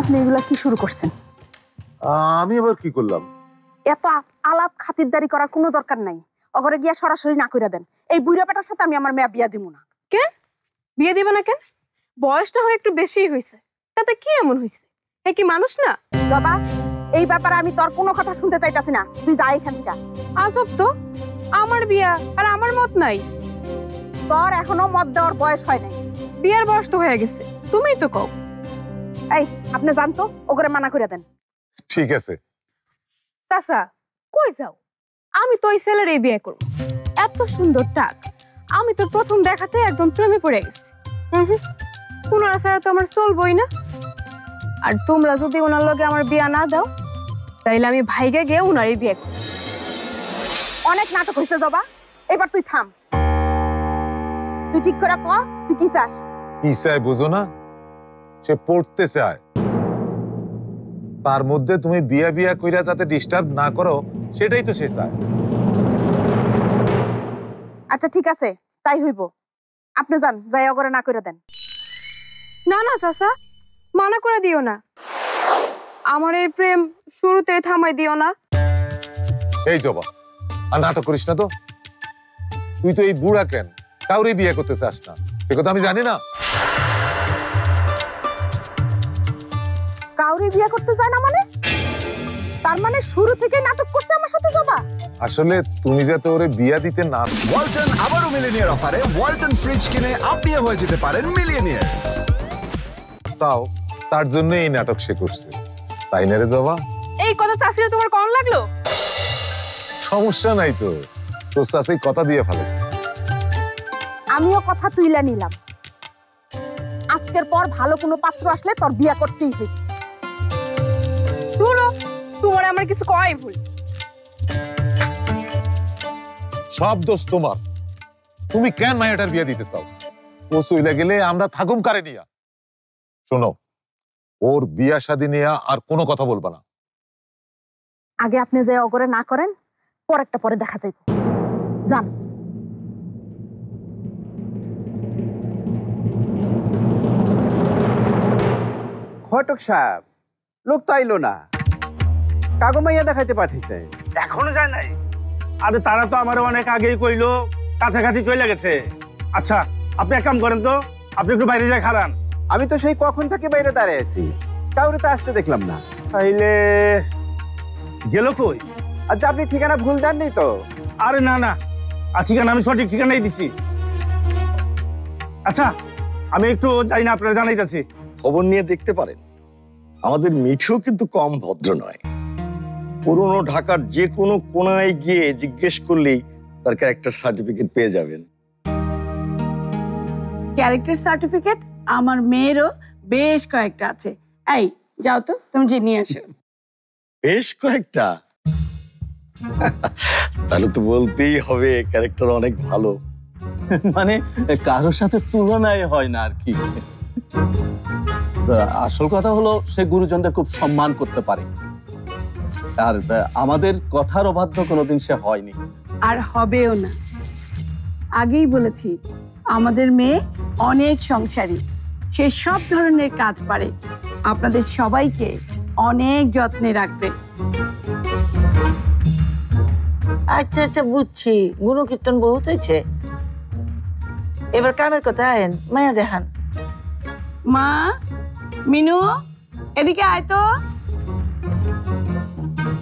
আপনি এগুলা কি শুরু করছেন? আমি আবার কি করলাম? এত আলাপ খাতিরদারি করার কোনো দরকার নাই। অগরে গিয়া সরাসরি না কইরা দেন। এই বুইড়া বেটার সাথে আমি আমার মেয়ে বিয়া দিব না। কেন বিয়ে দিবে না কেন? বয়সটা হয় একটু বেশিই হয়েছে, তাতে কি এমন হয়েছে? এ কি মানুষ না? বাবা, এই ব্যাপারে আমি তোর কোনো কথা শুনতে চাইতাছি না। তুই যা এখান থেকে। আজব তো, আমার বিয়া আর আমার মত নাই। তোর এখনো মত দেওয়ার বয়স হয় নাই। বিয়ার বয়স তো হয়ে গেছে, তুমিই তো কও। এই আপনি জানতো, ওগরে মানা করে দেন। ঠিক আছে। চাচা কই যাও? আমি তো ওই ছেলেরই বিয়ে করব। এত সুন্দর টাক, আমি তো প্রথম দেখাতে একদম প্রেমে পড়ে গেছি। ওনারা ছাড়া তো আমার চলবই না। আর তোমরা যদি ওনার লগে আমার বিয়া না দাও, তাইলে আমি ভাইগে গিয়ে ওনারই বিয়ে করব। অনেক নাটক হয়েছে বাবা, এবার তুই থাম। তুই ঠিক করে ক, তুই কি চাস? কি চাই বুঝো না? সে পড়তে চায়। তার মধ্যে তুমি বিয়া বিয়া কইরা যাতে ডিস্টার্ব না করো, সেটাই তো সে চায়। আচ্ছা ঠিক আছে, তাই হইব। আপনি যান, যাই অগরে না করে দেন। না না চাচা, মানা করে দিও না। আমার এই প্রেম শুরুতেই থামাই দিও না। এই জবা, আর নাটক করিস না তো। তুই তো এই বুড়া কেন কাউরে বিয়ে করতে চাস না, সে কথা আমি জানি না। কাউরে বিয়ে করতে চায় না মানে? তার মানে শুরু থেকে নাটক করতে আমার সাথে বাবা? আসলে তুমি যাতে ওরে বিয়া দিতে না। ওয়ালটন আবারও মিলিয়নিয়ার অফারে ওয়ালটন ফ্রিজ কিনে আপনিও হয়ে যেতে পারেন মিলিয়নিয়ার। চাও, তার জন্য এই নাটক সে করছে, তাই না রে জবা? এই কথা চাচিরে তোমার কেমন লাগলো? সমস্যা নাই তো, তোর চাষি কথা দিয়ে ফেলেছে। আমিও কথা তুইলা নিলাম। আজকের পর ভালো কোনো পাত্র আসলে তোর বিয়া করতেই হইবে। ধুরো, তোমার আমার কিছু কয় ভুল। সব দোষ তোমার। তুমি কেন মায়াটার বিয়ে দিতে চাও? ও চইলা গেলে আমরা থাকুম কারে নিয়া। শোনো, ওর বিয়া শাদী নিয়ে আর কোনো কথা বলবা না। আগে আপনি যে অগরে না করেন, পরেরটা পরে দেখা যাইব। যান। ঘটক সাহেব, লোক তো আইলো না। কাগো মাইয়া দেখাইতে পাঠিয়েছে, এখনো যায় নাই? আরে তারা তো আমার অনেক আগেই কইলো, কাছাকাছি চলে গেছে। আচ্ছা আপনি এক কাম করেন তো, আপনি একটু বাইরে যায় খারান। আমি তো সেই কখন থেকে বাইরে দাঁড়িয়ে আছি, কাউরে তো আসতে দেখলাম না। তাইলে গেল কই? আচ্ছা আপনি ঠিকানা ভুল দেননি তো? আরে না না, আর ঠিকানা আমি সঠিক ঠিকানাই দিছি। আচ্ছা আমি একটু যাই না, আপনারা জানাইতেছি। খবর নিয়ে দেখতে পারেন, আমাদের মিঠু কিন্তু কম ভদ্র নয়। পুরনো ঢাকার যে কোনো কোনায় গিয়ে জিজ্ঞেস করলেই তার ক্যারেক্টার সার্টিফিকেট পেয়ে যাবেন। ক্যারেক্টার সার্টিফিকেট আমার মেয়েরও বেশ কয়েকটা আছে। এই যাও তো, তুমি যে নিয়ে আসো। বেশ কয়েকটা? তাহলে তো বলতেই হবে ক্যারেক্টার অনেক ভালো। মানে কারোর সাথে তুলনায় হয় না আর কি। আসল কথা হলো সে গুরুজনদের খুব সম্মান করতে পারে, আর আমাদের কথার অবাধ্য কোনোদিন সে হয়নি, আর হবেও না। আগেই বলেছি আমাদের মেয়ে অনেক সংসারী, সে সব ধরনের কাজ পারে, আপনাদের সবাইকে অনেক যত্নে রাখবে। আচ্ছা আচ্ছা বুঝছি, গুণকীর্তন বহুত হয়েছে, এবার কামের কথা আয়েন, মায়া দেখান। মা, মিনু এদিকে আয় তো।